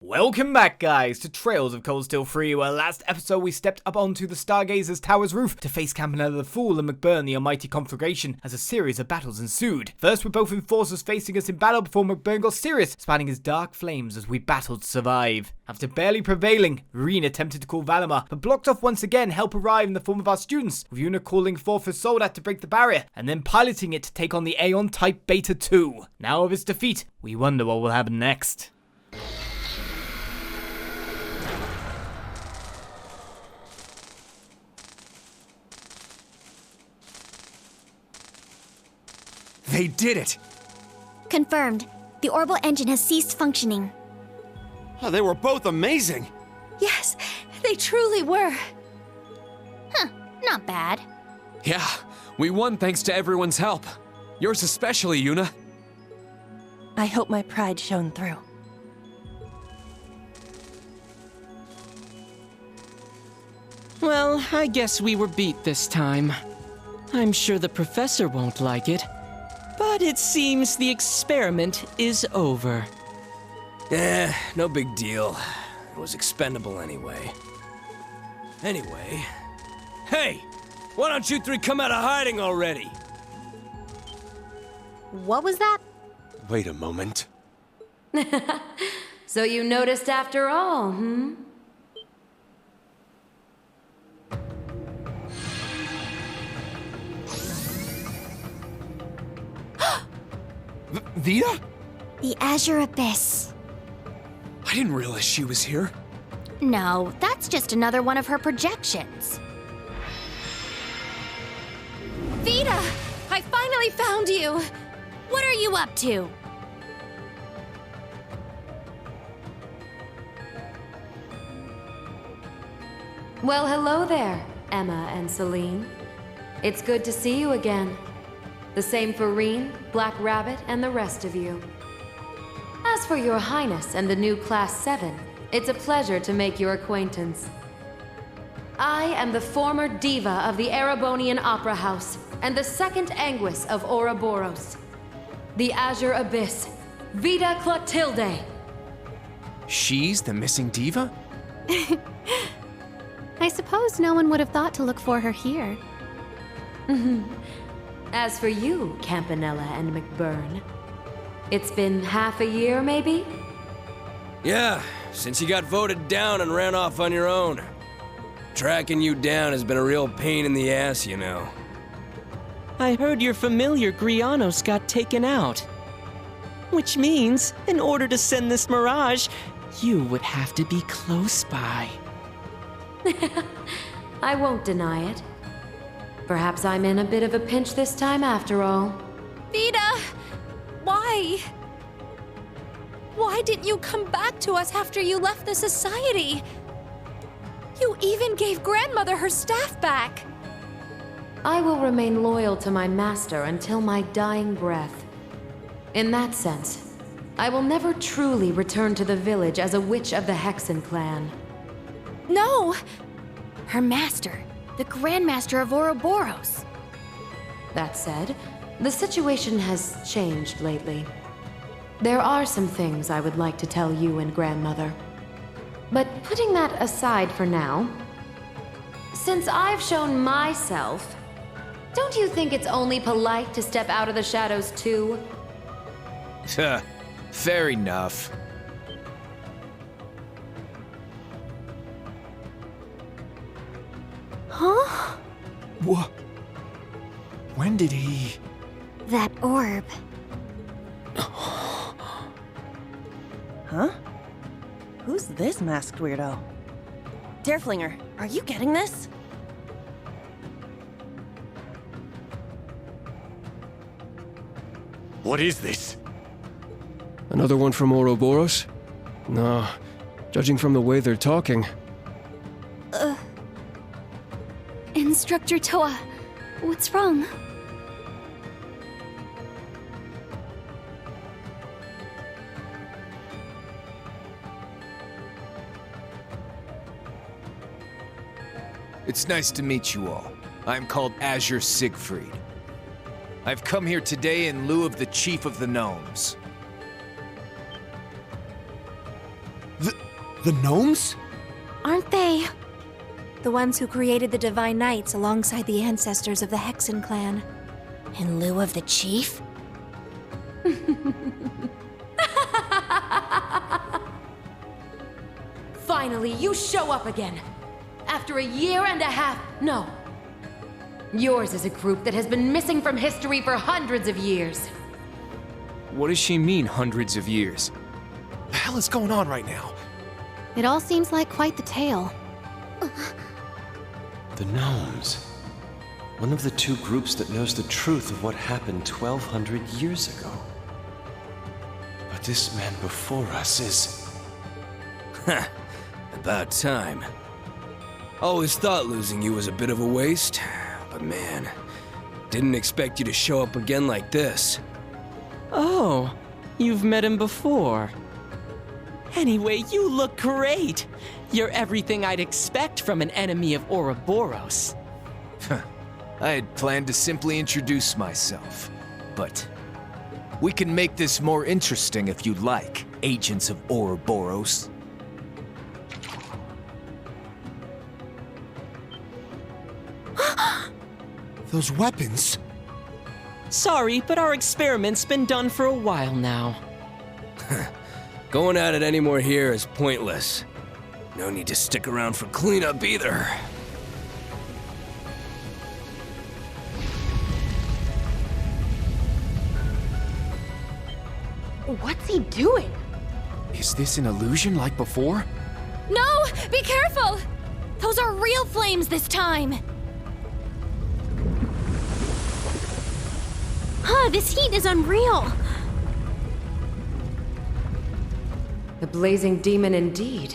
Welcome back, guys, to Trails of Cold Steel 3, where last episode we stepped up onto the Stargazer's tower's roof to face Campanella the Fool and McBurn the Almighty Confrontation as a series of battles ensued. First, with both enforcers facing us in battle before McBurn got serious, spanning his dark flames as we battled to survive. After barely prevailing, Rean attempted to call Valimar, but blocked off once again. Help arrived in the form of our students, with Una calling forth her soldat to break the barrier, and then piloting it to take on the Aion Type Beta 2. Now of its defeat, we wonder what will happen next. They did it! Confirmed. The orbital engine has ceased functioning. Oh, they were both amazing! Yes, they truly were. Not bad. Yeah, we won thanks to everyone's help. Yours especially, Una. I hope my pride shone through. Well, I guess we were beat this time. I'm sure the professor won't like it. But it seems the experiment is over. No big deal. It was expendable anyway. Anyway... Hey! Why don't you three come out of hiding already? What was that? Wait a moment. So you noticed after all, Vita? The Azure Abyss. I didn't realize she was here. No, that's just another one of her projections. Vita! I finally found you! What are you up to? Well, hello there, Emma and Celine. It's good to see you again. The same for Rean, Black Rabbit, and the rest of you. As for your Highness and the new Class VII, it's a pleasure to make your acquaintance. I am the former diva of the Erebonian Opera House and the second Anguis of Ouroboros. The Azure Abyss, Vita Clotilde. She's the missing diva? I suppose no one would have thought to look for her here. As for you, Campanella and McBurn, it's been half a year, maybe? Yeah, since you got voted down and ran off on your own. Tracking you down has been a real pain in the ass, you know. I heard your familiar Grianos got taken out. Which means, in order to send this mirage, you would have to be close by. I won't deny it. Perhaps I'm in a bit of a pinch this time after all. Vita! Why? Why didn't you come back to us after you left the society? You even gave Grandmother her staff back! I will remain loyal to my master until my dying breath. In that sense, I will never truly return to the village as a witch of the Hexen clan. No! Her master, the Grandmaster of Ouroboros. That said, the situation has changed lately. There are some things I would like to tell you and Grandmother. But putting that aside for now, since I've shown myself, don't you think it's only polite to step out of the shadows too? Fair enough. Huh? What? When did he... That orb. Huh? Who's this masked weirdo? Dareflinger, are you getting this? What is this? Another one from Ouroboros? No, judging from the way they're talking. Instructor Toa, what's wrong? It's nice to meet you all. I'm called Azure Siegfried. I've come here today in lieu of the Chief of the Gnomes. The gnomes? Aren't they? The ones who created the Divine Knights alongside the ancestors of the Hexen clan. In lieu of the chief? Finally, you show up again. After a year and a half. No. Yours is a group that has been missing from history for hundreds of years. What does she mean, hundreds of years? The hell is going on right now? It all seems like quite the tale. The gnomes. One of the two groups that knows the truth of what happened 1,200 years ago. But this man before us is... About time. Always thought losing you was a bit of a waste, but man, didn't expect you to show up again like this. Oh, you've met him before. Anyway, you look great. You're everything I'd expect from an enemy of Ouroboros. I had planned to simply introduce myself, but we can make this more interesting if you'd like, agents of Ouroboros. Those weapons? Sorry, but our experiment's been done for a while now. Going at it anymore here is pointless. No need to stick around for cleanup either. What's he doing? Is this an illusion like before? No! Be careful! Those are real flames this time! Huh, this heat is unreal! The blazing demon indeed.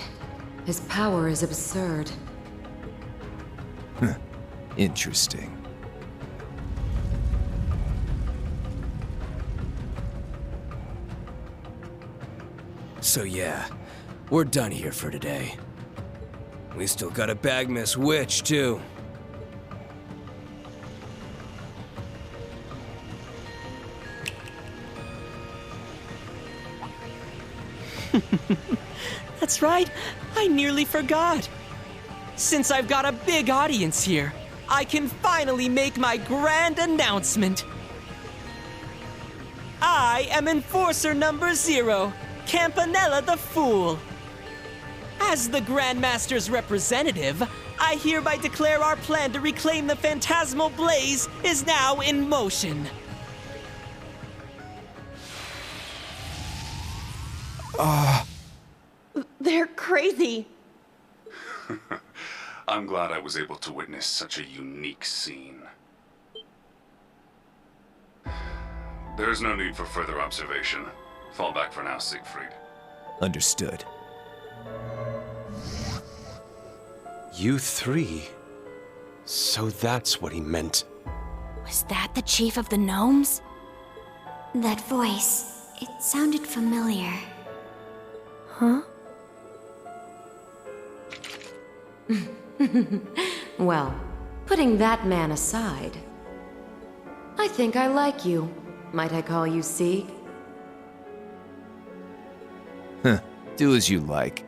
His power is absurd. Interesting. So yeah, we're done here for today. We still gotta bag Miss Witch, too. That's right, I nearly forgot. Since I've got a big audience here, I can finally make my grand announcement. I am Enforcer number 0, Campanella the Fool. As the Grandmaster's representative, I hereby declare our plan to reclaim the phantasmal blaze is now in motion. They're crazy. I'm glad I was able to witness such a unique scene. There is no need for further observation. Fall back for now, Siegfried. Understood. You three. So that's what he meant. Was that the chief of the gnomes? That voice, it sounded familiar. Huh? Well, putting that man aside, I think I like you. Might I call you Sieg? Do as you like.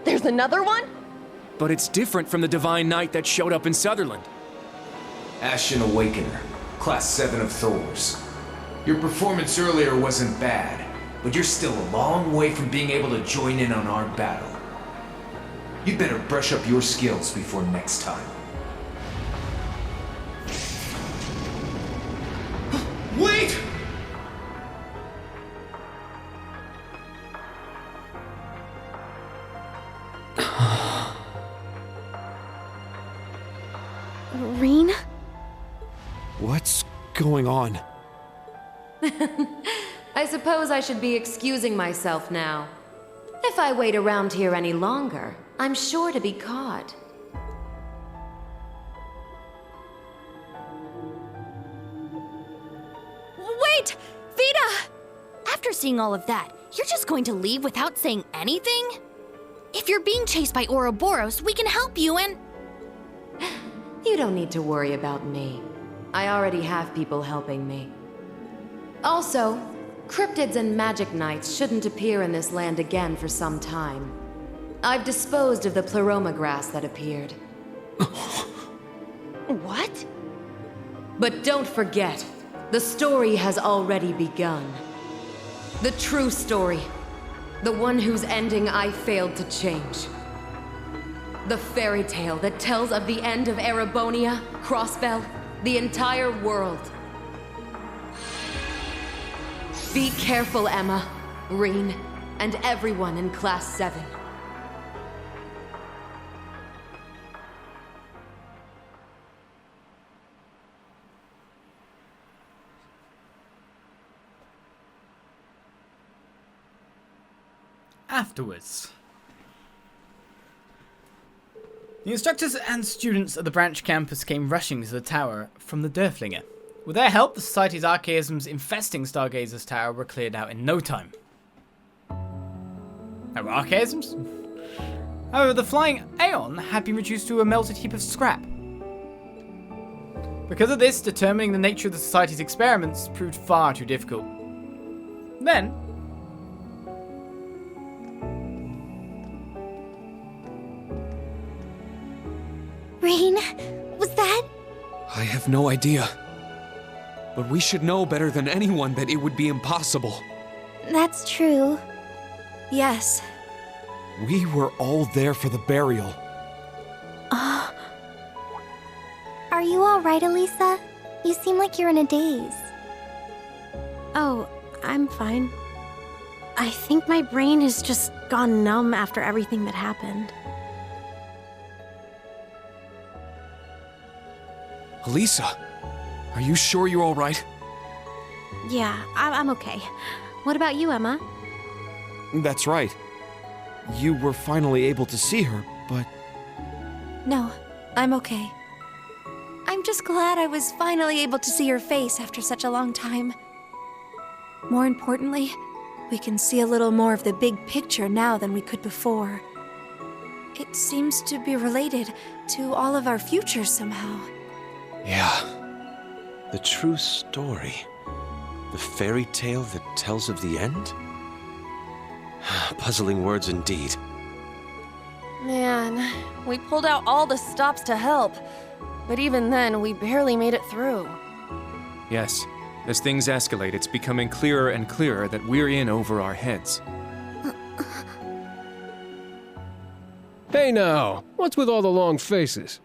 There's another one? But it's different from the Divine Knight that showed up in Sutherland. Ashen Awakener, Class 7 of Thors. Your performance earlier wasn't bad, but you're still a long way from being able to join in on our battle. You'd better brush up your skills before next time. Wait! Rean? What's going on? I suppose I should be excusing myself now. If I wait around here any longer, I'm sure to be caught. Wait! Vida! After seeing all of that, you're just going to leave without saying anything? If you're being chased by Ouroboros, we can help you and... You don't need to worry about me. I already have people helping me. Also, cryptids and magic knights shouldn't appear in this land again for some time. I've disposed of the pleroma grass that appeared. What? But don't forget, the story has already begun. The true story. The one whose ending I failed to change. The fairy tale that tells of the end of Erebonia, Crossbell, the entire world. Be careful, Emma, Rean, and everyone in Class VII. Afterwards, the instructors and students of the branch campus came rushing to the tower from the Derflinger. With their help, the Society's archaisms infesting Stargazer's tower were cleared out in no time. There were archaisms? However, the flying Aion had been reduced to a melted heap of scrap. Because of this, determining the nature of the Society's experiments proved far too difficult. Then, Rean, was that? I have no idea. But we should know better than anyone that it would be impossible. That's true. Yes. We were all there for the burial. Are you alright, Elisa? You seem like you're in a daze. Oh, I'm fine. I think my brain has just gone numb after everything that happened. Elisa, are you sure you're all right? Yeah, I'm okay. What about you, Emma? That's right. You were finally able to see her, but... No, I'm okay. I'm just glad I was finally able to see her face after such a long time. More importantly, we can see a little more of the big picture now than we could before. It seems to be related to all of our futures somehow. Yeah. The true story. The fairy tale that tells of the end? Puzzling words indeed. Man, we pulled out all the stops to help. But even then, we barely made it through. Yes. As things escalate, it's becoming clearer and clearer that we're in over our heads. Hey now, what's with all the long faces?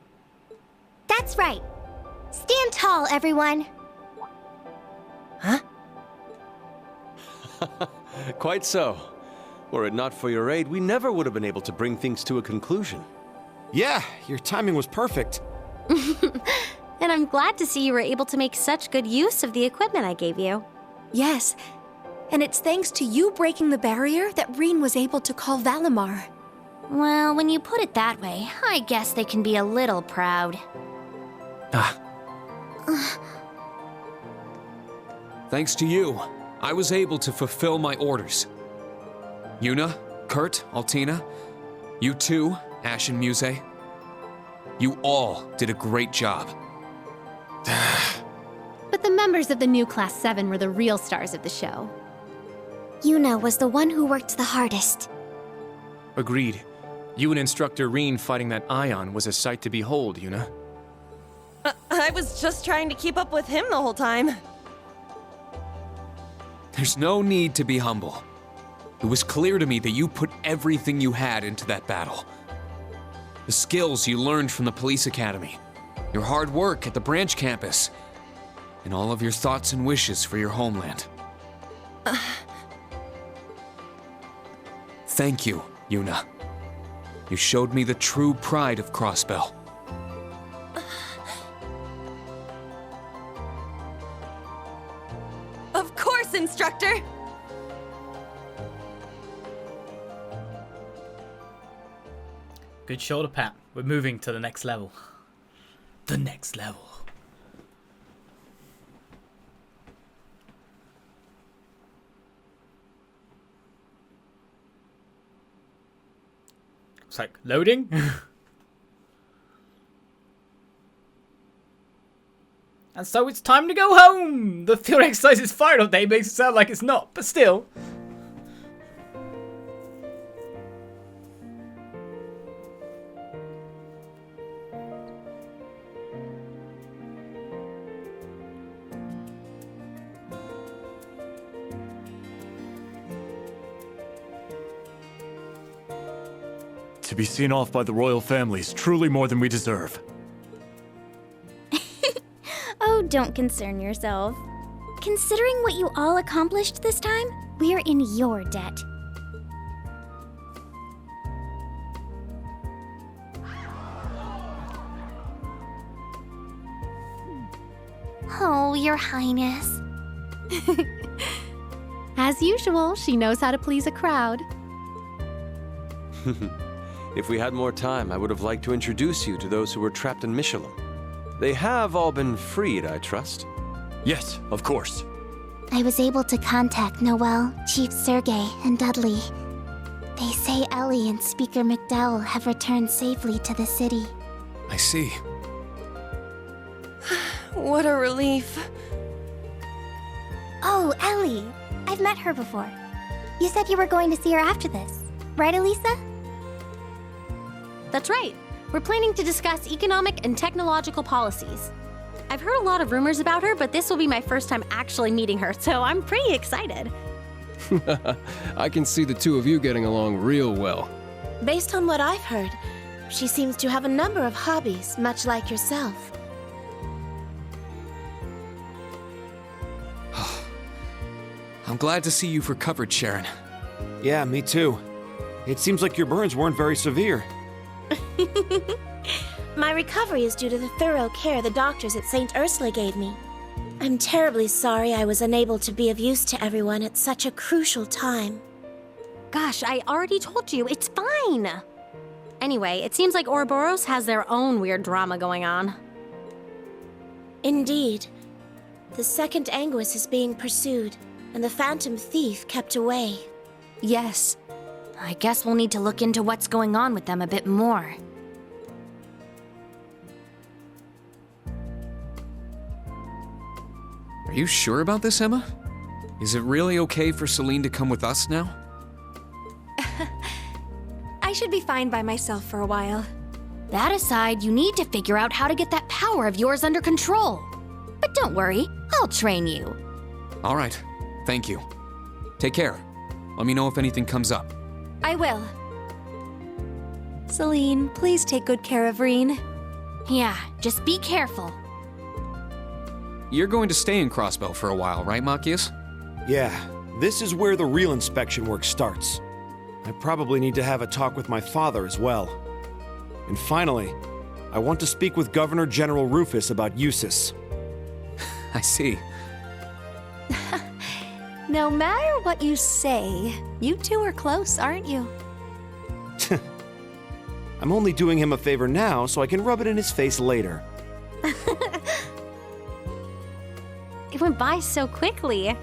That's right. Stand tall, everyone. Huh? Quite so. Were it not for your aid, we never would have been able to bring things to a conclusion. Yeah, your timing was perfect. And I'm glad to see you were able to make such good use of the equipment I gave you. Yes, and it's thanks to you breaking the barrier that Rean was able to call Valimar. Well, when you put it that way, I guess they can be a little proud. Thanks to you, I was able to fulfill my orders. Yuna, Kurt, Altina, you too, Ash and Muse. You all did a great job. But the members of the new Class 7 were the real stars of the show. Yuna was the one who worked the hardest. Agreed. You and Instructor Rean fighting that Aion was a sight to behold, Yuna. I was just trying to keep up with him the whole time. There's no need to be humble. It was clear to me that you put everything you had into that battle. The skills you learned from the police academy, your hard work at the branch campus, and all of your thoughts and wishes for your homeland. Thank you, Yuna. You showed me the true pride of Crossbell. Of course, Instructor! good shoulder pat. We're moving to the next level. The next level. It's like loading. And so it's time to go home! The field exercise's final day makes it sound like it's not, but still. To be seen off by the royal family is truly more than we deserve. Oh, don't concern yourself. Considering what you all accomplished this time, we're in your debt. Oh, Your Highness. As usual, she knows how to please a crowd. If we had more time, I would have liked to introduce you to those who were trapped in Michelin. They have all been freed, I trust. Yes, of course. I was able to contact Noel, Chief Sergei, and Dudley. They say Ellie and Speaker McDowell have returned safely to the city. I see. What a relief. Oh, Ellie. I've met her before. You said you were going to see her after this, right, Elisa? That's right. We're planning to discuss economic and technological policies. I've heard a lot of rumors about her, but this will be my first time actually meeting her, so I'm pretty excited. I can see the two of you getting along real well. Based on what I've heard, she seems to have a number of hobbies, much like yourself. I'm glad to see you've recovered, Sharon. Yeah, me too. It seems like your burns weren't very severe. My recovery is due to the thorough care the doctors at St. Ursula gave me. I'm terribly sorry I was unable to be of use to everyone at such a crucial time. Gosh, I already told you, it's fine. Anyway, it seems like Ouroboros has their own weird drama going on. Indeed. The second Anguis is being pursued, and the Phantom Thief kept away. Yes. I guess we'll need to look into what's going on with them a bit more. Are you sure about this, Emma? Is it really okay for Celine to come with us now? I should be fine by myself for a while. That aside, you need to figure out how to get that power of yours under control. But don't worry, I'll train you. All right. Thank you. Take care. Let me know if anything comes up. I will. Celine, please take good care of Rean. Yeah, just be careful. You're going to stay in Crossbell for a while, right, Machias? Yeah, this is where the real inspection work starts. I probably need to have a talk with my father as well. And finally, I want to speak with Governor General Rufus about Eusis. I see. No matter what you say, you two are close, aren't you? I'm only doing him a favor now so I can rub it in his face later. It went by so quickly.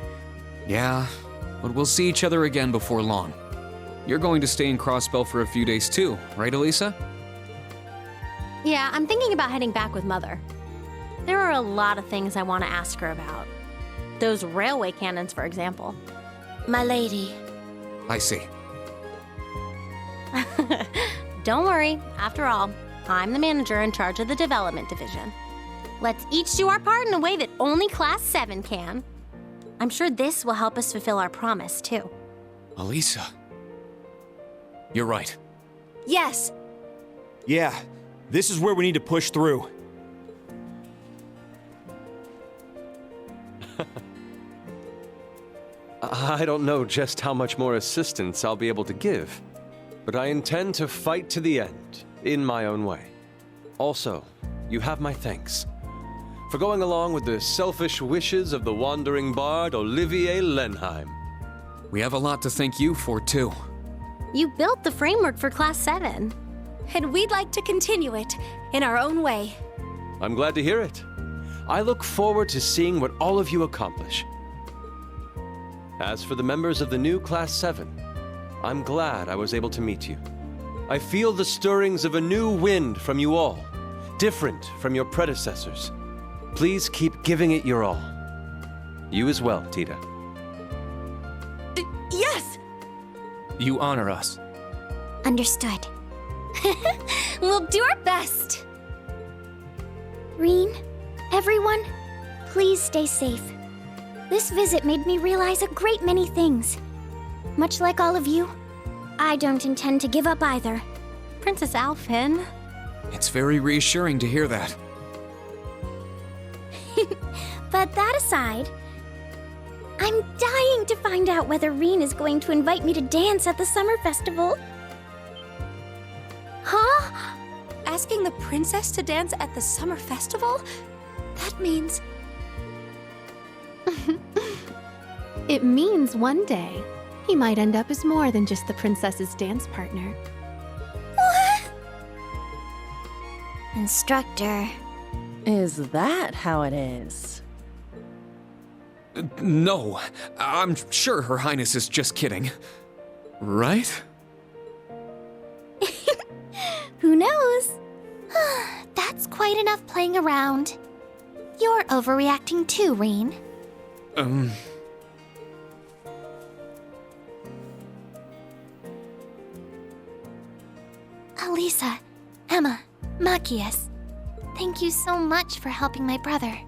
Yeah, but we'll see each other again before long. You're going to stay in Crossbell for a few days too, right, Elisa? Yeah, I'm thinking about heading back with Mother. There are a lot of things I want to ask her about. Those railway cannons, for example. My lady. I see. Don't worry. After all, I'm the manager in charge of the development division. Let's each do our part in a way that only Class 7 can. I'm sure this will help us fulfill our promise, too. Elisa. You're right. Yes. Yeah, this is where we need to push through. I don't know just how much more assistance I'll be able to give, but I intend to fight to the end, in my own way. Also, you have my thanks for going along with the selfish wishes of the wandering bard Olivier Lenheim. We have a lot to thank you for, too. You built the framework for Class 7. And we'd like to continue it, in our own way. I'm glad to hear it. I look forward to seeing what all of you accomplish. As for the members of the new Class 7, I'm glad I was able to meet you. I feel the stirrings of a new wind from you all, different from your predecessors. Please keep giving it your all. You as well, Tita. Yes! You honor us. Understood. We'll do our best. Rean, everyone, please stay safe. This visit made me realize a great many things. Much like all of you, I don't intend to give up either. Princess Alphen. It's very reassuring to hear that. But that aside, I'm dying to find out whether Rean is going to invite me to dance at the summer festival. Huh? Asking the princess to dance at the summer festival? That means... It means one day, he might end up as more than just the princess's dance partner. What? Instructor. Is that how it is? No, I'm sure Her Highness is just kidding. Right? Who knows? That's quite enough playing around. You're overreacting too, Rean. Alisa, Emma, Machias, thank you so much for helping my brother.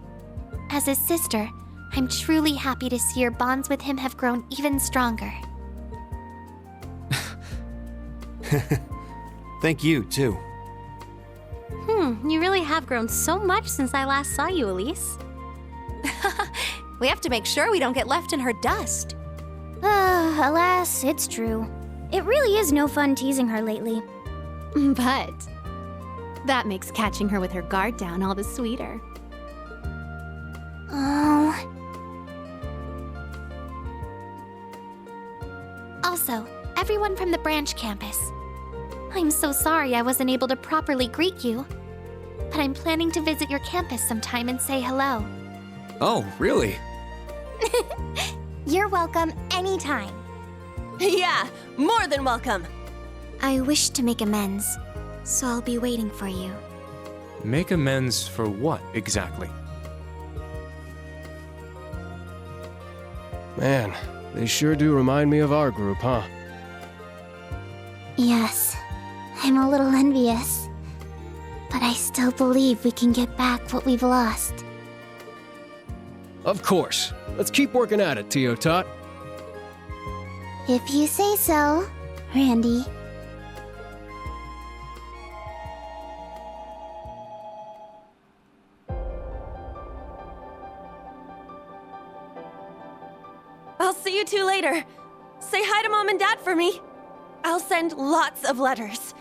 As his sister, I'm truly happy to see your bonds with him have grown even stronger. Thank you, too. You really have grown so much since I last saw you, Elise. We have to make sure we don't get left in her dust. Alas, it's true. It really is no fun teasing her lately. But that makes catching her with her guard down all the sweeter. Oh. Also, everyone from the branch campus. I'm so sorry I wasn't able to properly greet you, but I'm planning to visit your campus sometime and say hello. Oh, really? You're welcome anytime. Yeah, more than welcome. I wish to make amends, so I'll be waiting for you. Make amends for what, exactly? Man, they sure do remind me of our group, huh? Yes, I'm a little envious. But I still believe we can get back what we've lost. Of course. Let's keep working at it, Teotot. If you say so, Randy. I'll see you two later. Say hi to Mom and Dad for me. I'll send lots of letters.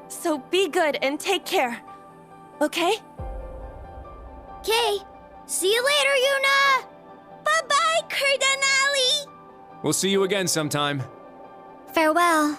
So be good and take care. Okay? Okay. See you later, Yuna! Bye-bye, Cardinali! We'll see you again sometime. Farewell.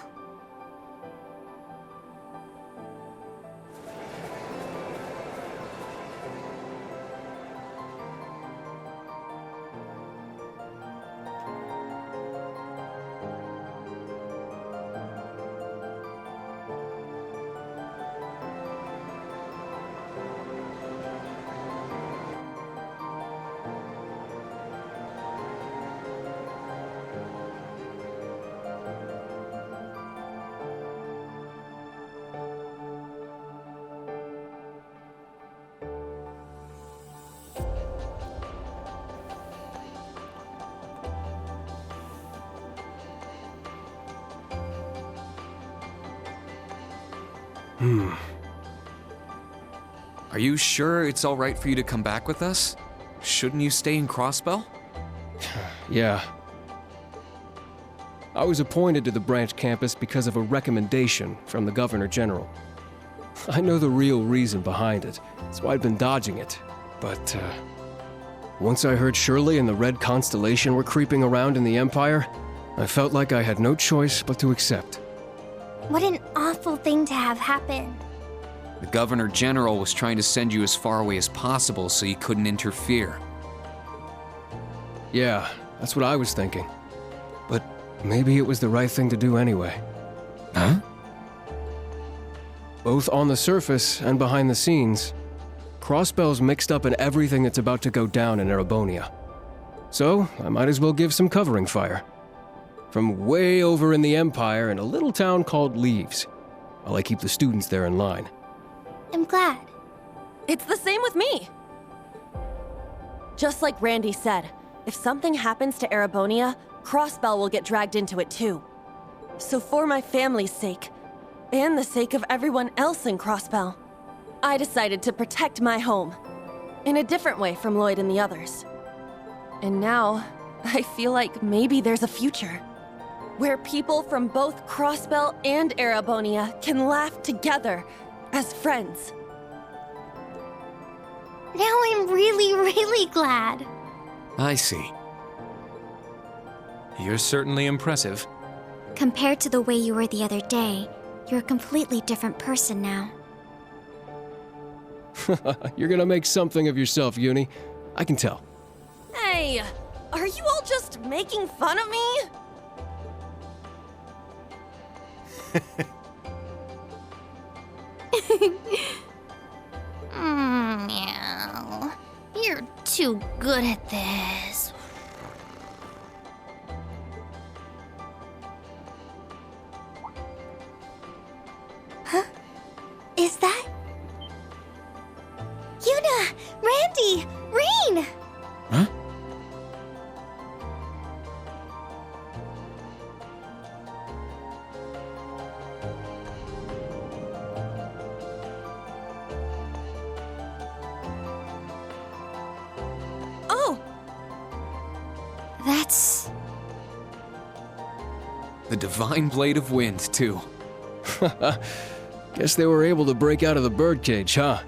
Are you sure it's all right for you to come back with us? Shouldn't you stay in Crossbell? Yeah. I was appointed to the branch campus because of a recommendation from the Governor General. I know the real reason behind it, so I'd been dodging it. But, once I heard Shirley and the Red Constellation were creeping around in the Empire, I felt like I had no choice but to accept. What an awful thing to have happen. The Governor General was trying to send you as far away as possible so you couldn't interfere. Yeah, that's what I was thinking. But maybe it was the right thing to do anyway. Huh? Both on the surface and behind the scenes, Crossbell's mixed up in everything that's about to go down in Erebonia. So, I might as well give some covering fire. From way over in the Empire in a little town called Leeves, while I keep the students there in line. I'm glad. It's the same with me. Just like Randy said, if something happens to Erebonia, Crossbell will get dragged into it too. So for my family's sake, and the sake of everyone else in Crossbell, I decided to protect my home, in a different way from Lloyd and the others. And now, I feel like maybe there's a future, where people from both Crossbell and Erebonia can laugh together as friends. Now I'm really glad. I see. You're certainly impressive. Compared to the way you were the other day, you're a completely different person now. You're gonna make something of yourself, Uni. I can tell. Hey, are you all just making fun of me? Meow. You're too good at this. Huh? Is that... Yuna! Randy! Rean! Huh? Oh! That's... The Divine Blade of Wind, too. Guess they were able to break out of the birdcage, huh?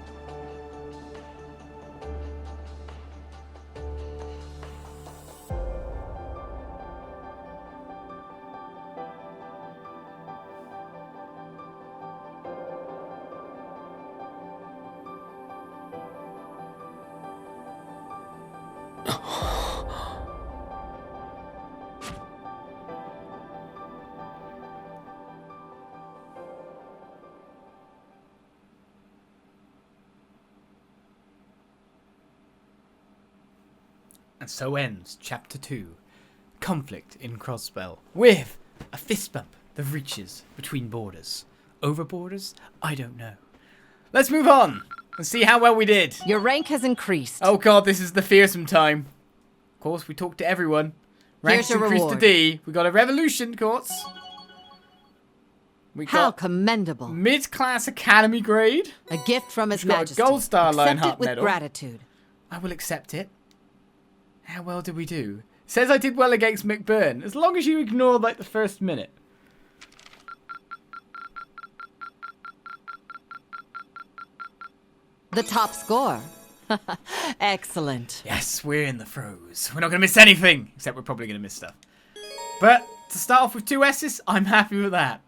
And so ends Chapter 2, Conflict in Crossbell, with a fist bump that reaches between borders. Over borders? I don't know. Let's move on and see how well we did. Your rank has increased. Oh god, this is the fearsome time. Of course, we talked to everyone. Ranks Here's your increased reward. to D. We got a revolution, courts. We How got commendable. mid-class academy grade. A gift from His We've got a Majesty. gold star Accept Lionheart it with medal. gratitude. I will accept it. How well did we do? Says I did well against McBurn, as long as you ignore like the first minute. The top score. Excellent. Yes, we're in the throes. We're not going to miss anything, except we're probably going to miss stuff. But to start off with 2 S's, I'm happy with that.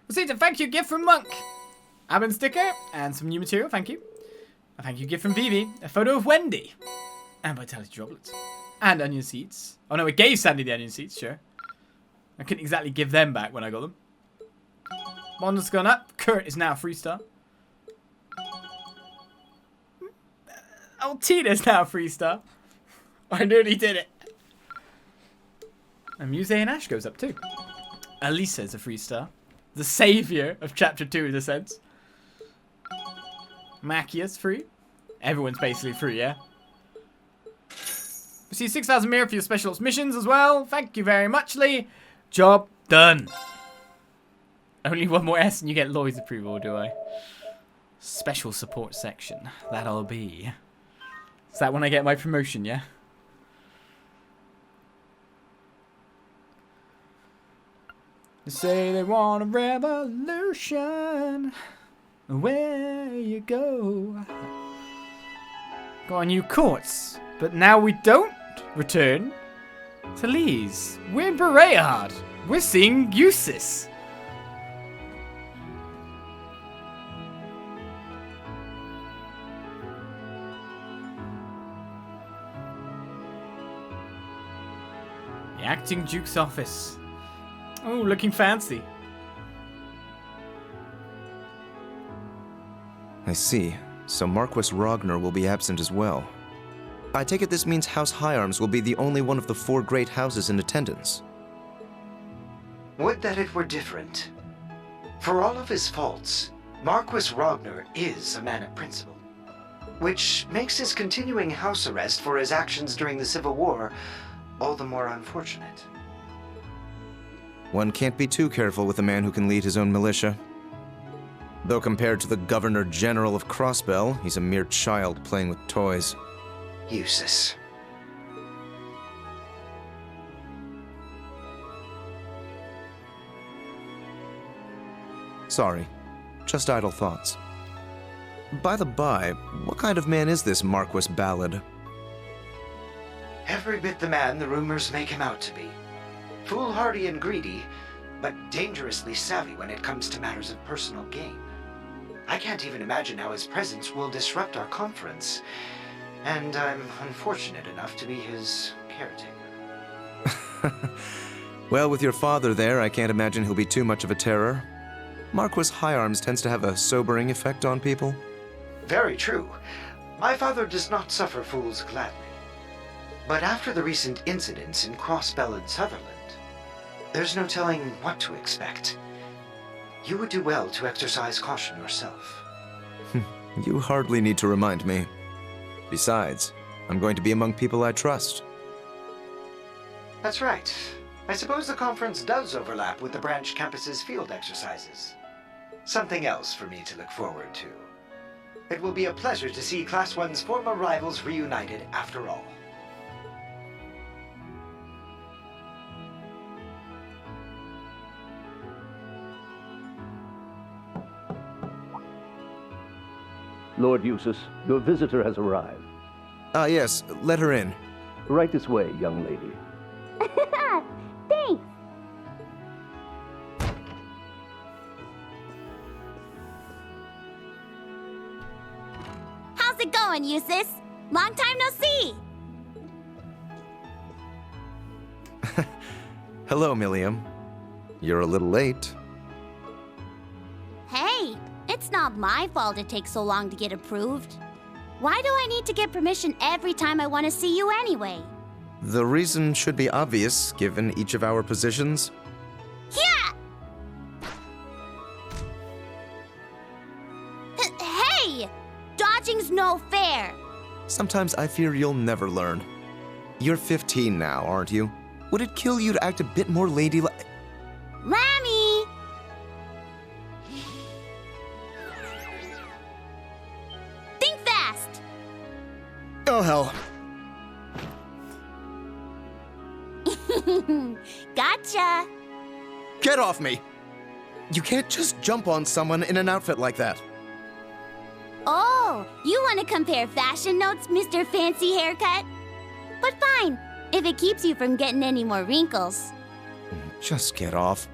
Received a thank you gift from Monk. Aben sticker and some new material, thank you. A thank you gift from Vivi, a photo of Wendy. And vitality droplets. And onion seeds. Oh no, it gave Sandy the onion seeds, sure. I couldn't exactly give them back when I got them. Bond has gone up. Kurt is now a 3-star. Oh, Tina's now a 3-star. I nearly did it. And Muse and Ash goes up too. Alisa's a 3-star. The saviour of Chapter 2 in a sense. Machia's 3. Everyone's basically 3, yeah? Receive 6,000 mirror for your special ops missions as well. Thank you very much, Lee. Job done. Only 1 more S and you get Lloyd's approval, do I? Special support section. That'll be. Is that when I get my promotion, yeah? They say they want a revolution. Where you go? Got a new courts. But now we don't return to Lee's. We're in Bereyard. We're seeing Eustace. The acting Duke's office. Oh, looking fancy. I see. so Marquis Ragnar will be absent as well. I take it this means House Hyarms will be the only one of the 4 great houses in attendance. Would that it were different. For all of his faults, Marquis Ragnar is a man of principle, which makes his continuing house arrest for his actions during the Civil War all the more unfortunate. One can't be too careful with a man who can lead his own militia. Though compared to the Governor General of Crossbell, he's a mere child playing with toys. Useless. Sorry, just idle thoughts. By the by, what kind of man is this Marquis Ballad? Every bit the man the rumors make him out to be. Foolhardy and greedy, but dangerously savvy when it comes to matters of personal gain. I can't even imagine how his presence will disrupt our conference, and I'm unfortunate enough to be his caretaker. Well, with your father there, I can't imagine he'll be too much of a terror. Marquis Hyarms tends to have a sobering effect on people. Very true. My father does not suffer fools gladly. But after the recent incidents in Crossbell and Sutherland, there's no telling what to expect. You would do well to exercise caution yourself. You hardly need to remind me. Besides, I'm going to be among people I trust. That's right. I suppose the conference does overlap with the branch campus's field exercises. Something else for me to look forward to. It will be a pleasure to see Class I's former rivals reunited after all. Lord Eustace, your visitor has arrived. Ah, yes. Let her in. Right this way, young lady. Thanks! How's it going, Eustace? Long time no see! Hello, Milliam. You're a little late. Hey, it's not my fault it takes so long to get approved. Why do I need to get permission every time I want to see you anyway? The reason should be obvious, given each of our positions. Yeah! Hey! Dodging's no fair! Sometimes I fear you'll never learn. You're 15 now, aren't you? Would it kill you to act a bit more ladylike? Lammy! Think fast! Oh, hell. Gotcha! Get off me! You can't just jump on someone in an outfit like that. Oh, you want to compare fashion notes, Mr. Fancy Haircut? But fine, if it keeps you from getting any more wrinkles. Just get off.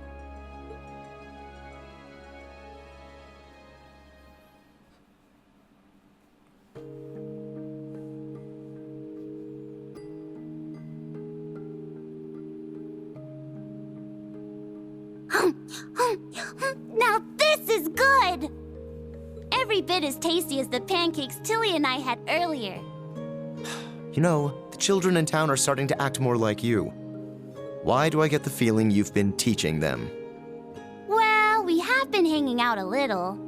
Now this is good! Every bit as tasty as the pancakes Tilly and I had earlier. You know, the children in town are starting to act more like you. Why do I get the feeling you've been teaching them? Well, we have been hanging out a little.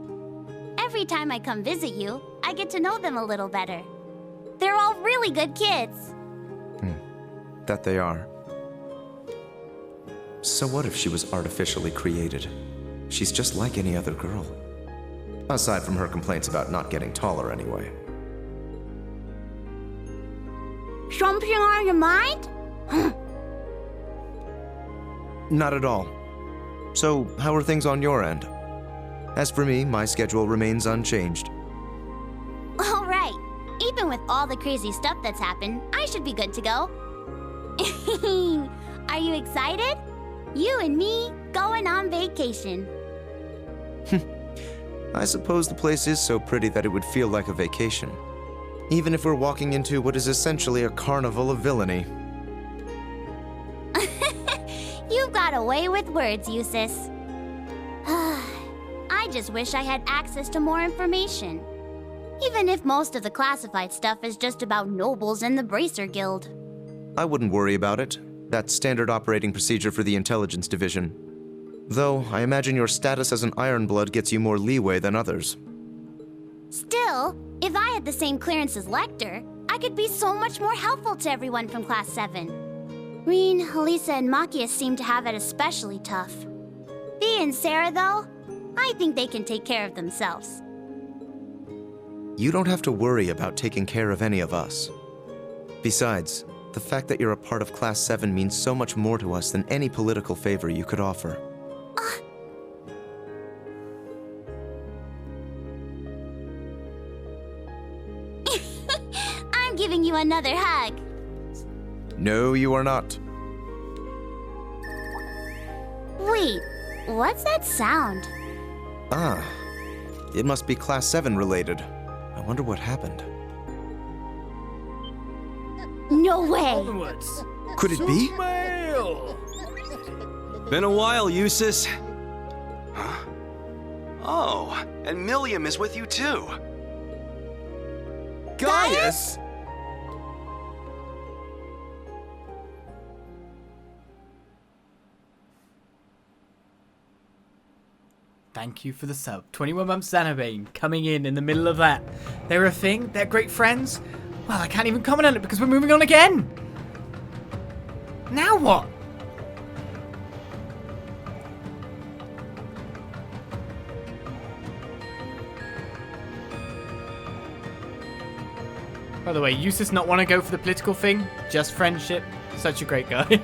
Every time I come visit you, I get to know them a little better. They're all really good kids. That they are. So what if she was artificially created? She's just like any other girl. Aside from her complaints about not getting taller anyway. Something on your mind? Not at all. So, how are things on your end? As for me, my schedule remains unchanged. All right. Even with all the crazy stuff that's happened, I should be good to go. Are you excited? You and me going on vacation. I suppose the place is so pretty that it would feel like a vacation. Even if we're walking into what is essentially a carnival of villainy. You've got a way with words, Eustace. I just wish I had access to more information. Even if most of the classified stuff is just about nobles and the Bracer Guild. I wouldn't worry about it. That's standard operating procedure for the intelligence division. Though, I imagine your status as an Ironblood gets you more leeway than others. Still, if I had the same clearance as Lecter, I could be so much more helpful to everyone from Class 7. Rean, Halisa, and Machias seem to have it especially tough. Thea and Sarah, though, I think they can take care of themselves. You don't have to worry about taking care of any of us. Besides, the fact that you're a part of Class 7 means so much more to us than any political favor you could offer. I'm giving you another hug. No, you are not. Wait, what's that sound? Ah, it must be Class 7 related. I wonder what happened. No way! Could it be? Been a while, Eustace. Huh? Oh, and Milliam is with you too. Gaius? Thank you for the sub. 21 months Xanobane coming in the middle of that. They're a thing? They're great friends? Well, I can't even comment on it because we're moving on again. Now what? By the way, Eustace not want to go for the political thing? Just friendship? Such a great guy.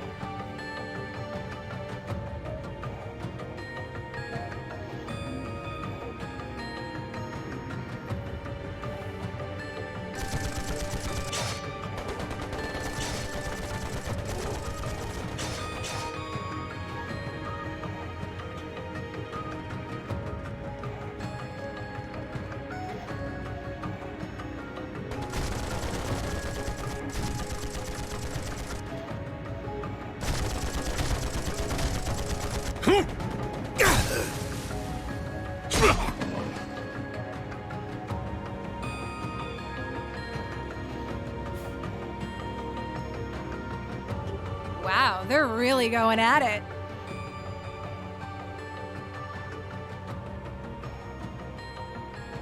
Wow, they're really going at it.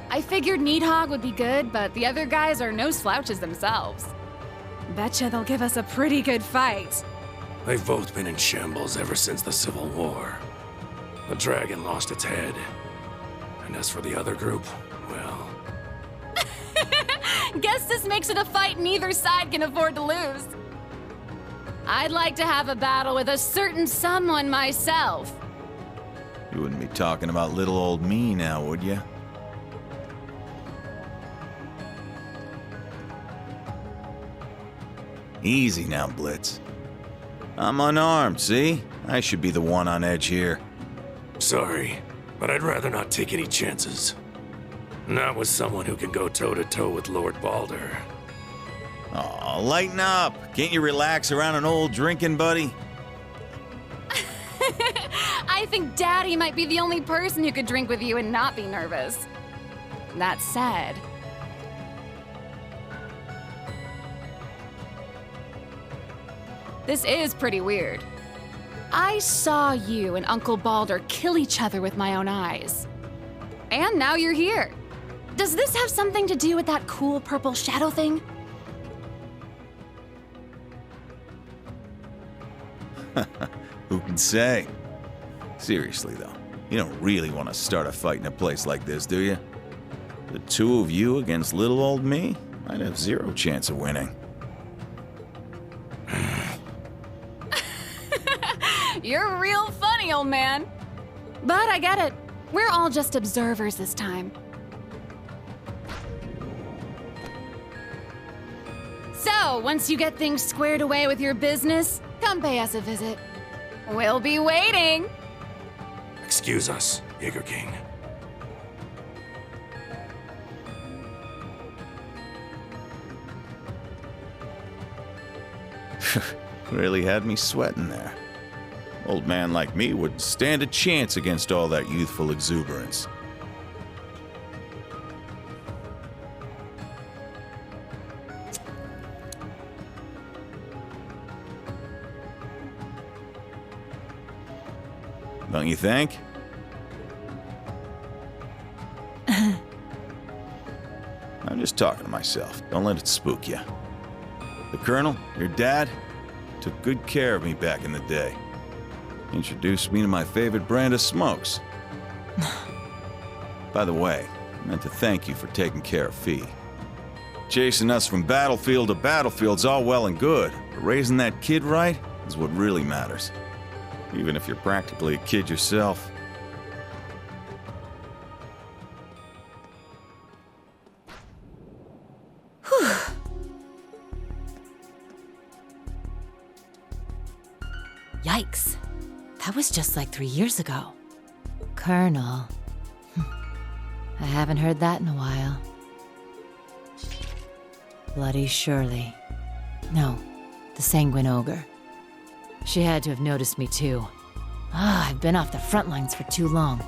I figured Nihon would be good, but the other guys are no slouches themselves. Betcha they'll give us a pretty good fight. They've both been in shambles ever since the Civil War. The dragon lost its head. And as for the other group, well... Guess this makes it a fight neither side can afford to lose. I'd like to have a battle with a certain someone myself. You wouldn't be talking about little old me now, would you? Easy now, Blitz. I'm unarmed, see? I should be the one on edge here. Sorry, but I'd rather not take any chances. Not with someone who can go toe-to-toe with Lord Balder. Aw, lighten up. Can't you relax around an old drinking buddy? I think Daddy might be the only person who could drink with you and not be nervous. That said... This is pretty weird. I saw you and Uncle Balder kill each other with my own eyes. And now you're here. Does this have something to do with that cool purple shadow thing? Who can say? Seriously, though, you don't really want to start a fight in a place like this, do you? The two of you against little old me? I'd have zero chance of winning. You're real funny, old man. But I get it. We're all just observers this time. So, once you get things squared away with your business, come pay us a visit. We'll be waiting. Excuse us, Jaeger King. Really had me sweating there. Old man like me wouldn't stand a chance against all that youthful exuberance. Don't you think? I'm just talking to myself. Don't let it spook you. The Colonel, your dad, took good care of me back in the day. Introduced me to my favorite brand of smokes. By the way, I meant to thank you for taking care of Fee. Chasing us from battlefield to battlefield's all well and good, but raising that kid right is what really matters. Even if you're practically a kid yourself. Yikes. That was just like 3 years ago. Colonel. I haven't heard that in a while. Bloody Shirley. No, the Sanguine Ogre. She had to have noticed me too. I've been off the front lines for too long.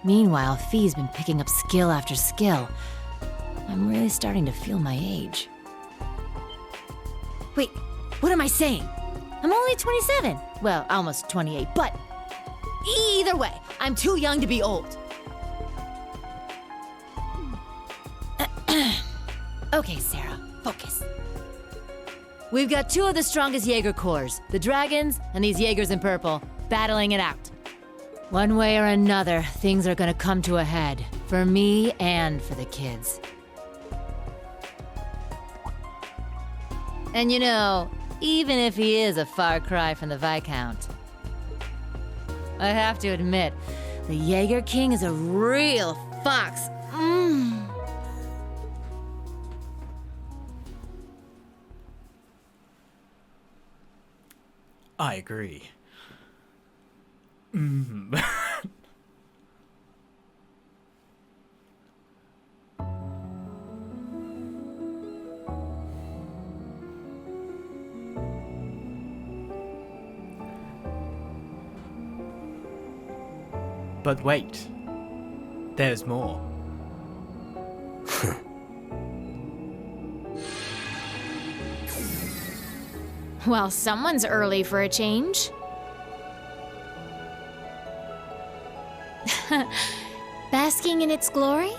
Meanwhile, Fee's been picking up skill after skill. I'm really starting to feel my age. Wait, what am I saying? I'm only 27. Well, almost 28, but either way, I'm too young to be old. Okay, Sarah, focus. We've got two of the strongest Jaeger corps, the Dragons and these Jaegers in purple, battling it out. One way or another, things are gonna come to a head, for me and for the kids. And you know, even if he is a far cry from the Viscount, I have to admit, the Jaeger King is a real fox. I agree. But wait, there's more. Well, someone's early for a change. Basking in its glory?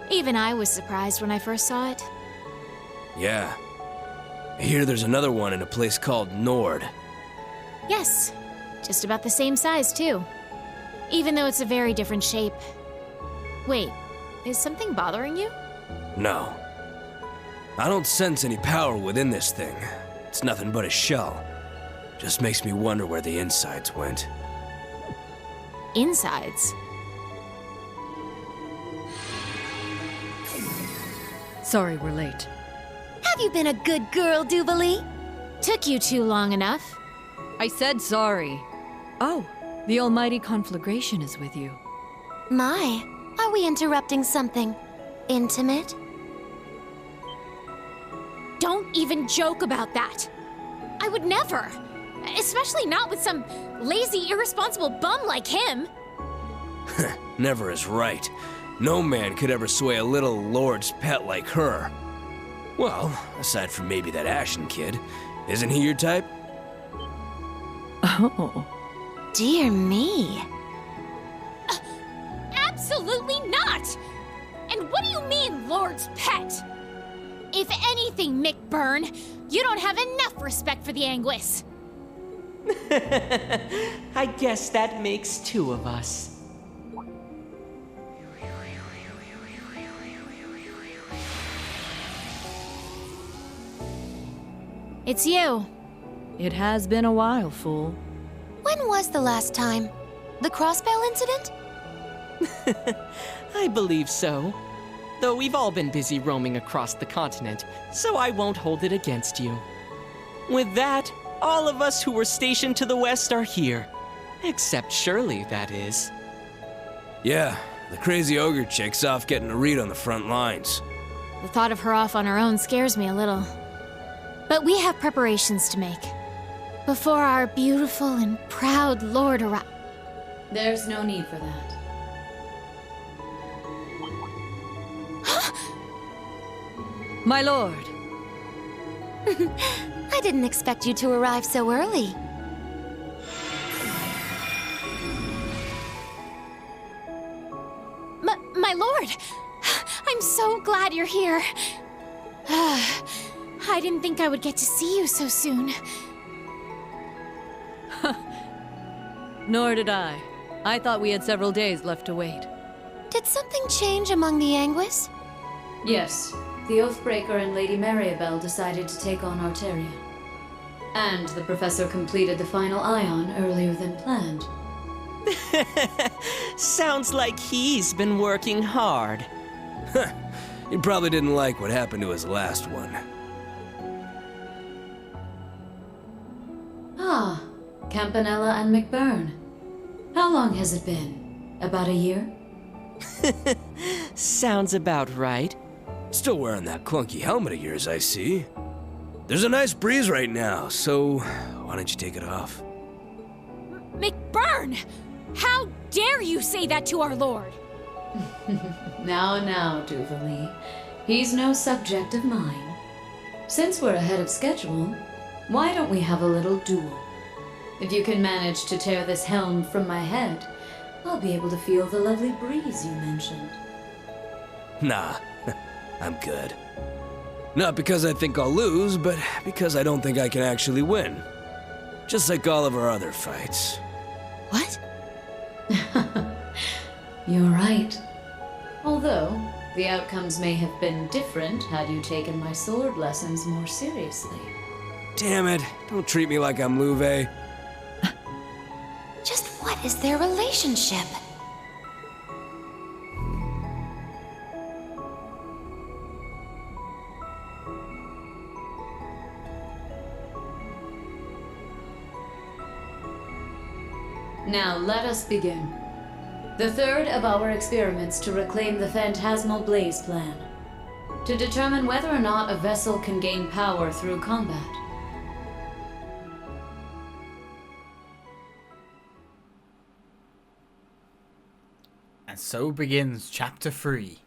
Even I was surprised when I first saw it. Yeah. I hear there's another one in a place called Nord. Yes, just about the same size, too. Even though it's a very different shape. Wait, is something bothering you? No. I don't sense any power within this thing. It's nothing but a shell. Just makes me wonder where the insides went. Insides? Sorry we're late. Have you been a good girl, Duvalie? Took you too long enough. I said sorry. Oh, the almighty conflagration is with you. My, are we interrupting something intimate? Don't even joke about that. I would never. Especially not with some lazy, irresponsible bum like him. Never is right. No man could ever sway a little lord's pet like her. Well, aside from maybe that Ashen kid. Isn't he your type? Oh. Dear me. Absolutely not! And what do you mean, Lord's pet? If anything, Mick Byrne, you don't have enough respect for the Anguis. I guess that makes two of us. It's you. It has been a while, fool. When was the last time? The Crossbell incident? I believe so. Though we've all been busy roaming across the continent, so I won't hold it against you. With that, all of us who were stationed to the west are here. Except Shirley, that is. Yeah, the crazy ogre chick's off getting a read on the front lines. The thought of her off on her own scares me a little. But we have preparations to make. Before our beautiful and proud lord arrives. There's no need for that. My lord. I didn't expect you to arrive so early. my lord! I'm so glad you're here. I didn't think I would get to see you so soon. Nor did I. I thought we had several days left to wait. Did something change among the Anguis? Yes. The Oathbreaker and Lady Maribel decided to take on Arteria. And the professor completed the final Aion earlier than planned. Sounds like he's been working hard. He probably didn't like what happened to his last one. Ah, Campanella and McBurn. How long has it been? About a year? Sounds about right. Still wearing that clunky helmet of yours, I see. There's a nice breeze right now, so why don't you take it off? McBurn! How dare you say that to our lord? Now, Duvalie. He's no subject of mine. Since we're ahead of schedule, why don't we have a little duel? If you can manage to tear this helm from my head, I'll be able to feel the lovely breeze you mentioned. Nah, I'm good. Not because I think I'll lose, but because I don't think I can actually win. Just like all of our other fights. What? You're right. Although, the outcomes may have been different had you taken my sword lessons more seriously. Damn it, don't treat me like I'm Louve. Just what is their relationship? Now let us begin. The third of our experiments to reclaim the Phantasmal Blaze plan. To determine whether or not a vessel can gain power through combat. And so begins Chapter 3,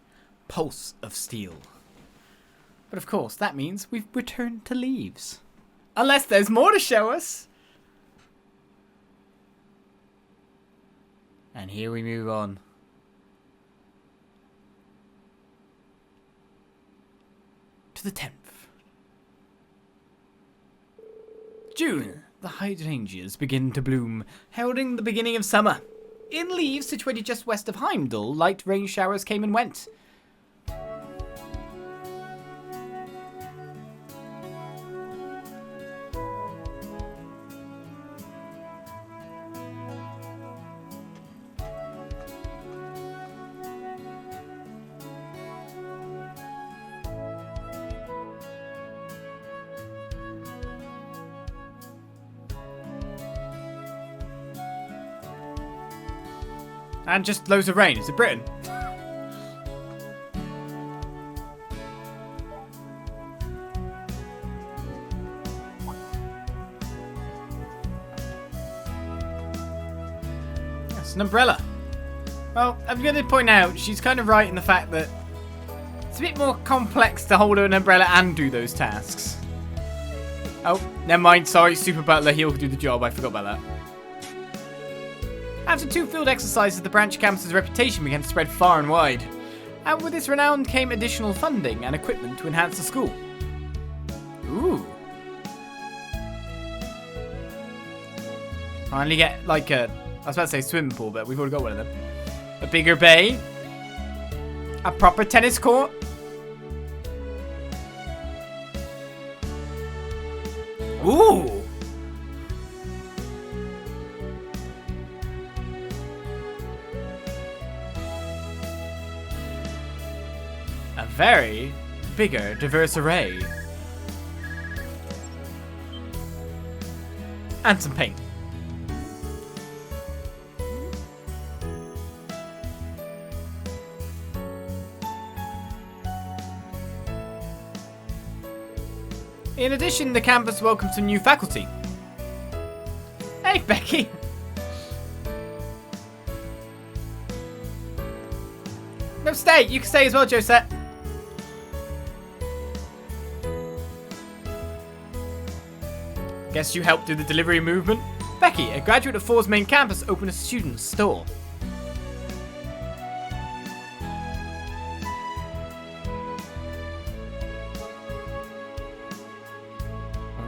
Pulse of Steel. But of course, that means we've returned to Leeves. Unless there's more to show us! And here we move on. To the 10th. June. The hydrangeas begin to bloom, heralding the beginning of summer. In Leeves, situated just west of Heimdall, light rain showers came and went. And just loads of rain. Is it Britain? Yes, an umbrella. Well, I'm going to point out, she's kind of right in the fact that it's a bit more complex to hold an umbrella and do those tasks. Oh, never mind. Sorry, Super Butler. He'll do the job. I forgot about that. After 2 field exercises, the branch campus's reputation began to spread far and wide. And with its renown came additional funding and equipment to enhance the school. Ooh. Finally get, like a... I was about to say swimming pool, but we've already got one of them. A bigger bay. A proper tennis court. Ooh. A very bigger, diverse array. And some paint. In addition, the campus welcomed some new faculty. Hey, Becky! No, stay! You can stay as well, Josette. Guess you helped do the delivery movement? Becky, a graduate of Thor's main campus, opened a student store.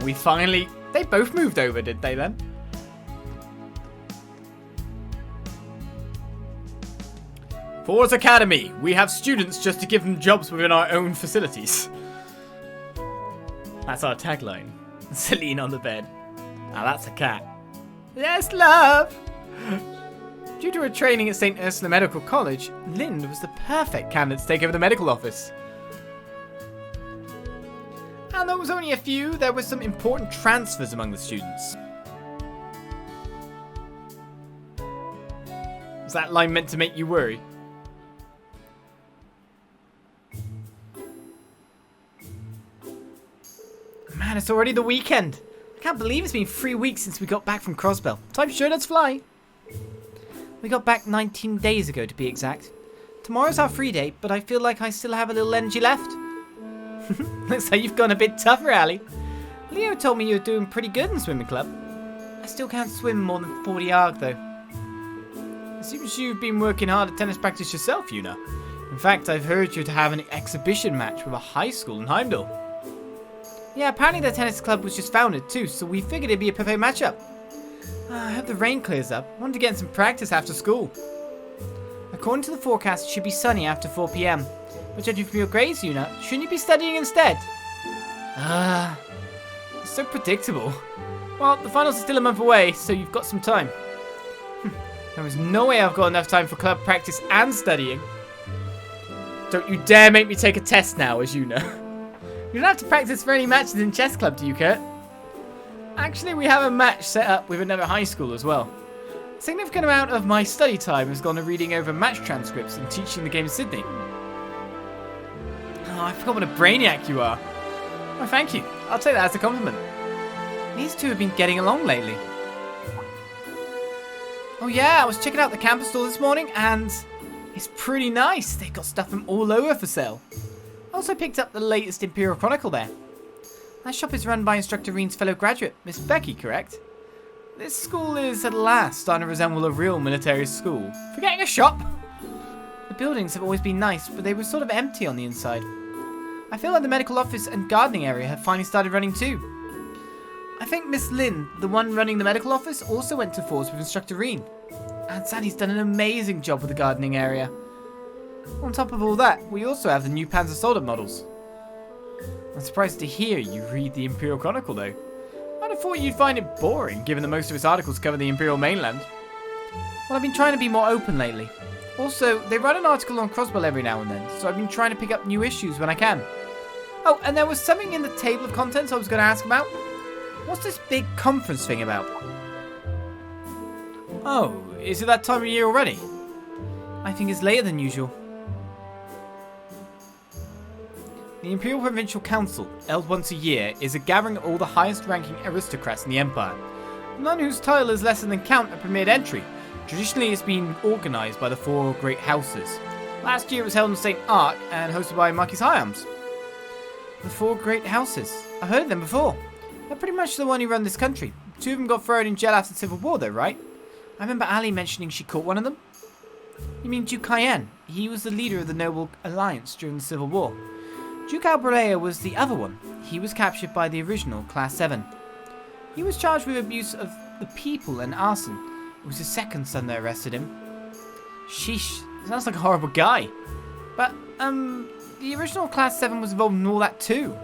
We finally... They both moved over, did they then? Thors Academy. We have students just to give them jobs within our own facilities. That's our tagline. Celine on the bed. Now that's a cat. Yes, love! Due to her training at St. Ursula Medical College, Lind was the perfect candidate to take over the medical office. And there was only a few, there were some important transfers among the students. Was that line meant to make you worry? Man, it's already the weekend. I can't believe it's been 3 weeks since we got back from Crossbell. Time sure does fly. We got back 19 days ago to be exact. Tomorrow's our free day, but I feel like I still have a little energy left. Looks like you've gone a bit tougher, Ali. Leo told me you're doing pretty good in swimming club. I still can't swim more than 40 arg though. It seems you've been working hard at tennis practice yourself, Yuna. In fact, I've heard you're to have an exhibition match with a high school in Heimdall. Yeah, apparently the tennis club was just founded too, so we figured it'd be a perfect matchup. I hope the rain clears up. I wanted to get in some practice after school. According to the forecast, it should be sunny after 4 PM. But judging from your grades, Yuna, shouldn't you be studying instead? It's so predictable. Well, the finals are still a month away, so you've got some time. There is no way I've got enough time for club practice and studying. Don't you dare make me take a test now, as Yuna. You don't have to practice for any matches in chess club, do you, Kurt? Actually, we have a match set up with another high school as well. A significant amount of my study time has gone to reading over match transcripts and teaching the game in Sydney. Oh, I forgot what a brainiac you are. Oh, thank you. I'll take that as a compliment. These two have been getting along lately. Oh yeah, I was checking out the campus store this morning and it's pretty nice. They've got stuff from all over for sale. I also picked up the latest Imperial Chronicle there. That shop is run by Instructor Rean's fellow graduate, Miss Becky, correct? This school is at last starting to resemble a real military school. Forgetting a shop? The buildings have always been nice, but they were sort of empty on the inside. I feel like the medical office and gardening area have finally started running too. I think Miss Lynn, the one running the medical office, also went to Thors with Instructor Rean. And Sandy's done an amazing job with the gardening area. On top of all that, we also have the new Panzer Soldat models. I'm surprised to hear you read the Imperial Chronicle though. I'd have thought you'd find it boring, given that most of its articles cover the Imperial mainland. Well, I've been trying to be more open lately. Also, they write an article on Crossbell every now and then, so I've been trying to pick up new issues when I can. Oh, and there was something in the table of contents I was going to ask about. What's this big conference thing about? Oh, is it that time of year already? I think it's later than usual. The Imperial Provincial Council, held once a year, is a gathering of all the highest-ranking aristocrats in the Empire. None whose title is lesser than Count are permitted entry. Traditionally, it's been organised by the 4 great houses. Last year it was held in St. Ark and hosted by Marquis Hyams. The 4 great houses. I've heard of them before. They're pretty much the one who run this country. 2 of them got thrown in jail after the Civil War though, right? I remember Ali mentioning she caught one of them. You mean Duke Aion? He was the leader of the Noble Alliance during the Civil War. Duke Albrea was the other one. He was captured by the original Class VII. He was charged with abuse of the people and arson. It was his second son that arrested him. Sheesh, sounds like a horrible guy. But, the original Class VII was involved in all that too.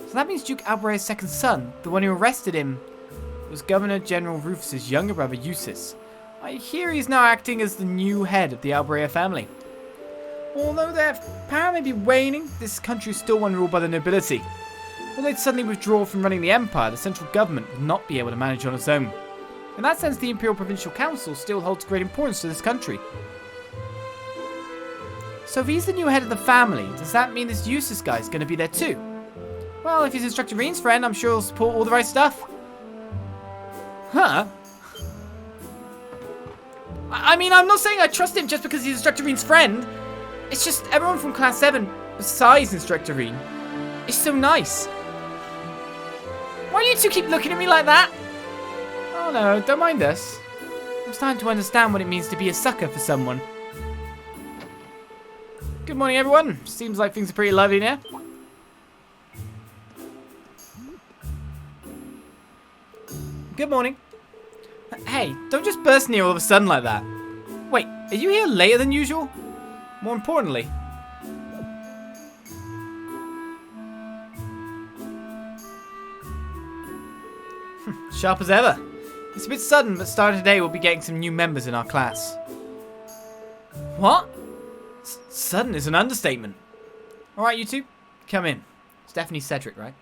So that means Duke Albrea's second son, the one who arrested him, was Governor General Rufus's younger brother, Eustace. I hear he's now acting as the new head of the Albrea family. Although their power may be waning, this country is still one ruled by the nobility. When they'd suddenly withdraw from running the empire, the central government would not be able to manage on its own. In that sense, the Imperial Provincial Council still holds great importance to this country. So if he's the new head of the family, does that mean this Eustace guy is going to be there too? Well, if he's Instructor Rean's friend, I'm sure he'll support all the right stuff. Huh? I mean, I'm not saying I trust him just because he's Instructor Rean's friend. It's just everyone from Class 7, besides Instructor Rean, is so nice. Why do you two keep looking at me like that? Oh no, don't mind us. I'm starting to understand what it means to be a sucker for someone. Good morning, everyone. Seems like things are pretty lively now. Good morning. Hey, don't just burst in here all of a sudden like that. Wait, are you here later than usual? More importantly. Sharp as ever. It's a bit sudden, but starting today we'll be getting some new members in our class. What? Sudden is an understatement. Alright, you two, come in. It's definitely Cedric, right?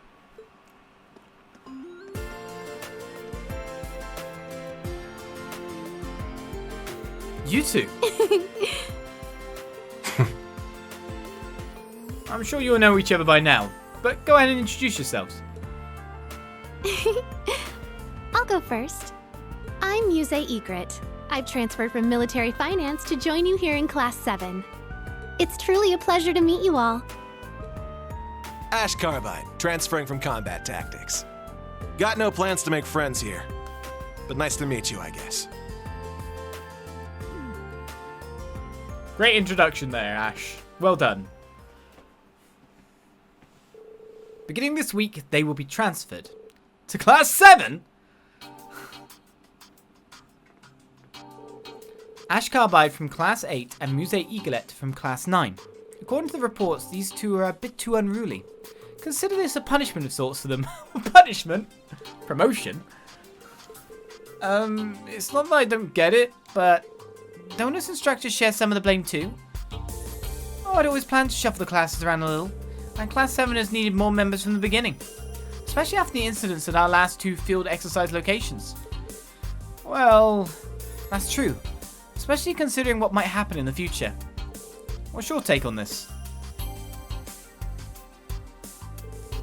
You two. I'm sure you'll know each other by now, but go ahead and introduce yourselves. I'll go first. I'm Muse Egret. I've transferred from military finance to join you here in Class 7. It's truly a pleasure to meet you all. Ash Carbide, transferring from combat tactics. Got no plans to make friends here, but nice to meet you, I guess. Great introduction there, Ash. Well done. Beginning this week, they will be transferred to Class 7? Ash Carbide from Class 8 and Muse Egret from Class 9. According to the reports, these two are a bit too unruly. Consider this a punishment of sorts for them. Punishment? Promotion? It's not that I don't get it, but don't us instructors share some of the blame too? Oh, I'd always planned to shuffle the classes around a little, and Class 7 has needed more members from the beginning. Especially after the incidents at our last two field exercise locations. Well, that's true. Especially considering what might happen in the future. What's your take on this?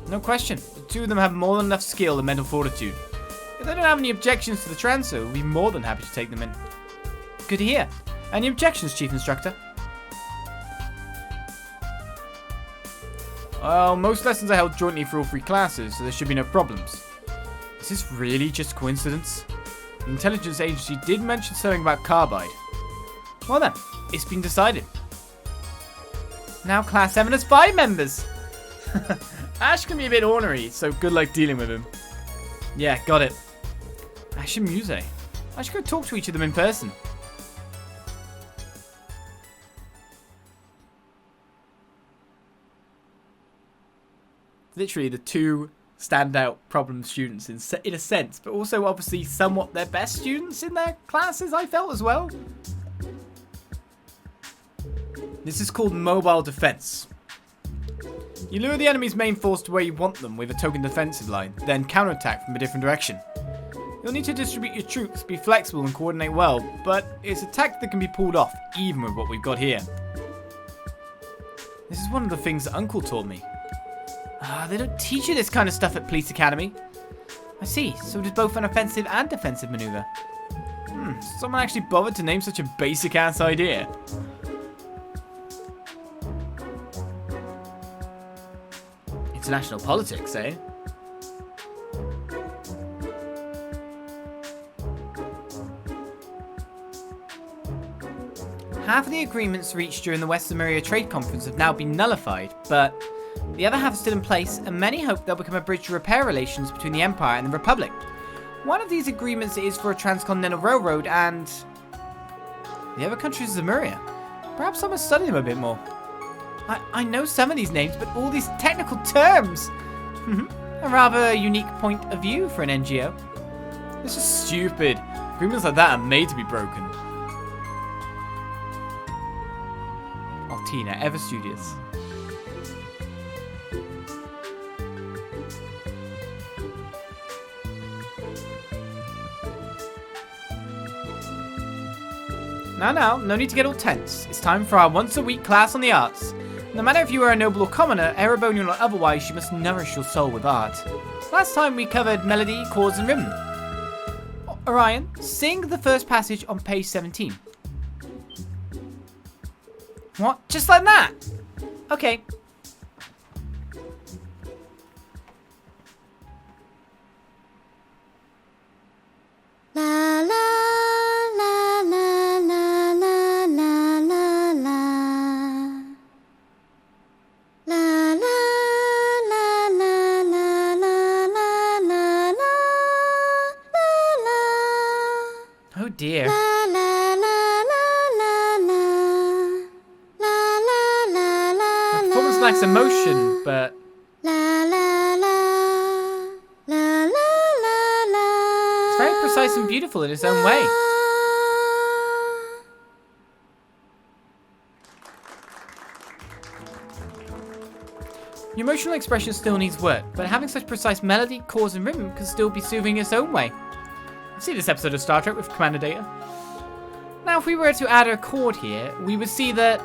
No question, the two of them have more than enough skill and mental fortitude. If they don't have any objections to the transfer, we'll be more than happy to take them in. Good to hear. Any objections, Chief Instructor? Well, most lessons are held jointly for all three classes, so there should be no problems. Is this really just coincidence? The intelligence agency did mention something about Carbide. Well then, it's been decided. Now Class 7 has 5 members! Ash can be a bit ornery, so good luck dealing with him. Yeah, got it. Ash and Muse. I should go talk to each of them in person. Literally the two standout problem students in a sense, but also obviously somewhat their best students in their classes, I felt as well. This is called mobile defense. You lure the enemy's main force to where you want them with a token defensive line, then counterattack from a different direction. You'll need to distribute your troops, be flexible and coordinate well, but it's a tactic that can be pulled off, even with what we've got here. This is one of the things that Uncle taught me. They don't teach you this kind of stuff at Police Academy. I see, so it is both an offensive and defensive maneuver. Someone actually bothered to name such a basic-ass idea. International politics, eh? Half of the agreements reached during the Western Erebonia Trade Conference have now been nullified, but the other half is still in place, and many hope they'll become a bridge to repair relations between the Empire and the Republic. One of these agreements is for a transcontinental railroad, and the other country is Zemuria. Perhaps I must study them a bit more. I know some of these names, but all these technical terms! A rather unique point of view for an NGO. This is stupid. Agreements like that are made to be broken. Altina, ever studious. Now, no need to get all tense. It's time for our once-a-week class on the arts. No matter if you are a noble or commoner, Erebonian or otherwise, you must nourish your soul with art. Last time we covered melody, chords, and rhythm. Orion, sing the first passage on page 17. What? Just like that? Okay. La la la la la la la la la. La la la la la la la la la la dear. La la la la la la la la la. The performance lacks emotion, but la la la la la la la. it's very precise and beautiful in its own way. Your emotional expression still needs work, but having such precise melody, chords, and rhythm can still be soothing in its own way. I see this episode of Star Trek with Commander Data. Now, if we were to add a chord here, we would see that